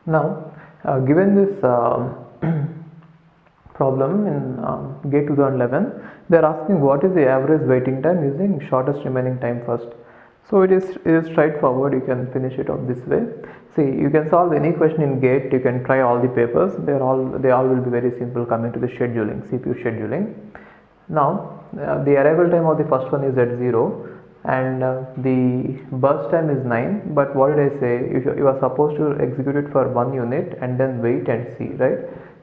Now, given this problem in GATE 2011, they are asking what is the average waiting time using shortest remaining time first. So it is straightforward. You can finish it off this way. See, you can solve any question in GATE. You can try all the papers. They all will be very simple coming to the scheduling, CPU scheduling. Now, the arrival time of the first one is at 0, and the burst time is 9. But what did I say? You are supposed to execute it for 1 unit and then wait and see, right?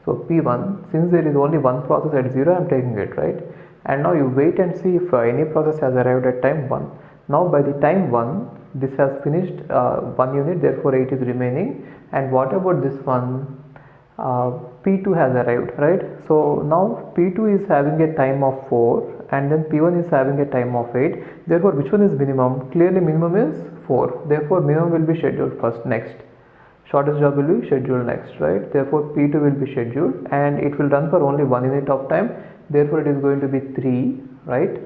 So P1, since there is only one process at 0, I am taking it, right? And now you wait and see if any process has arrived at time 1. Now by the time 1, this has finished 1 unit, therefore 8 is remaining. And what about this one? P2 has arrived, right? So now P2 is having a time of 4 and then P1 is having a time of 8. Therefore, which one is minimum? Clearly minimum is 4. Therefore, minimum will be scheduled first, next. Shortest job will be scheduled next, right? Therefore, P2 will be scheduled and it will run for only 1 unit of time. Therefore, it is going to be 3, right?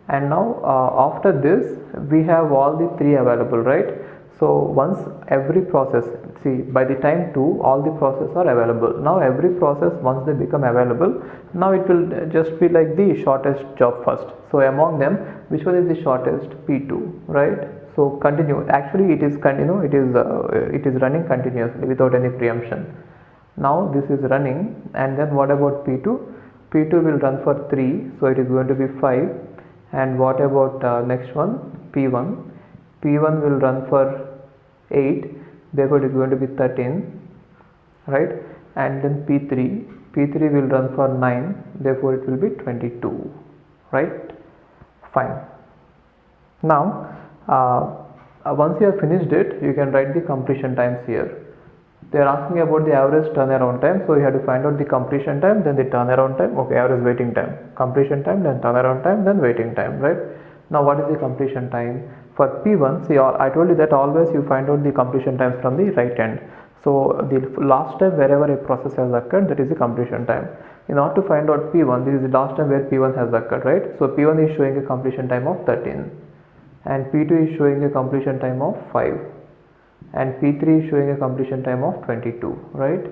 And now after this, we have all the 3 available, right? So once every process, see, by the time 2, all the processes are available. Now every process, once they become available, now it will just be like the shortest job first. So among them, which one is the shortest? P2, right? So continue. Actually, it is it is running continuously without any preemption. Now this is running, and then what about P2? P2 will run for 3, so it is going to be 5. And what about next one? P1. P1 will run for 8, therefore it is going to be 13, right? And then P3 will run for 9, therefore it will be 22, right? Fine. Now once you have finished it, you can write the completion times here. They are asking about the average turnaround time, so you have to find out the completion time, then the turnaround time. Okay, average waiting time, completion time, then turnaround time, then waiting time, right? Now what is the completion time? For P1, see, I told you that always you find out the completion times from the right end. So the last time wherever a process has occurred, that is the completion time. In order to find out P1, this is the last time where P1 has occurred, right? So P1 is showing a completion time of 13 and P2 is showing a completion time of 5 and P3 is showing a completion time of 22, right?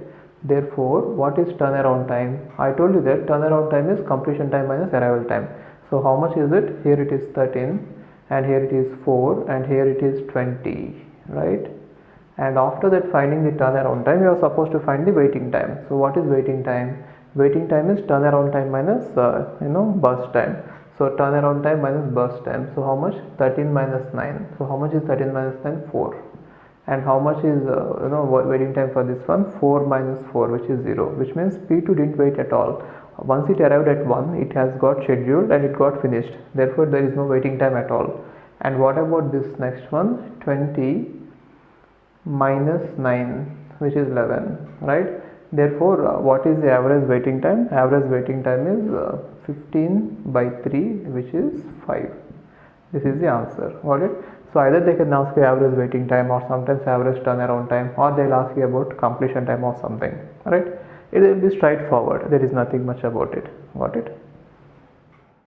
Therefore, what is turnaround time? I told you that turnaround time is completion time minus arrival time. So how much is it? Here it is 13 and here it is 4 and here it is 20, right? And after that, finding the turnaround time, you are supposed to find the waiting time. So what is waiting time? Waiting time is turnaround time minus burst time. So turnaround time minus burst time. So how much? 13 minus 9. So how much is 13 minus 9? 4. And how much is waiting time for this one? 4 minus 4, which is 0, which means P2 didn't wait at all. Once it arrived at 1, it has got scheduled and it got finished. Therefore, there is no waiting time at all. And what about this next one? 20 minus 9, which is 11, right? Therefore, what is the average waiting time? Average waiting time is 15 by 3, which is 5. This is the answer. Got it? So either they can ask you average waiting time or sometimes average turnaround time, or they'll ask you about completion time or something, right? It will be straightforward. There is nothing much about it. Got it?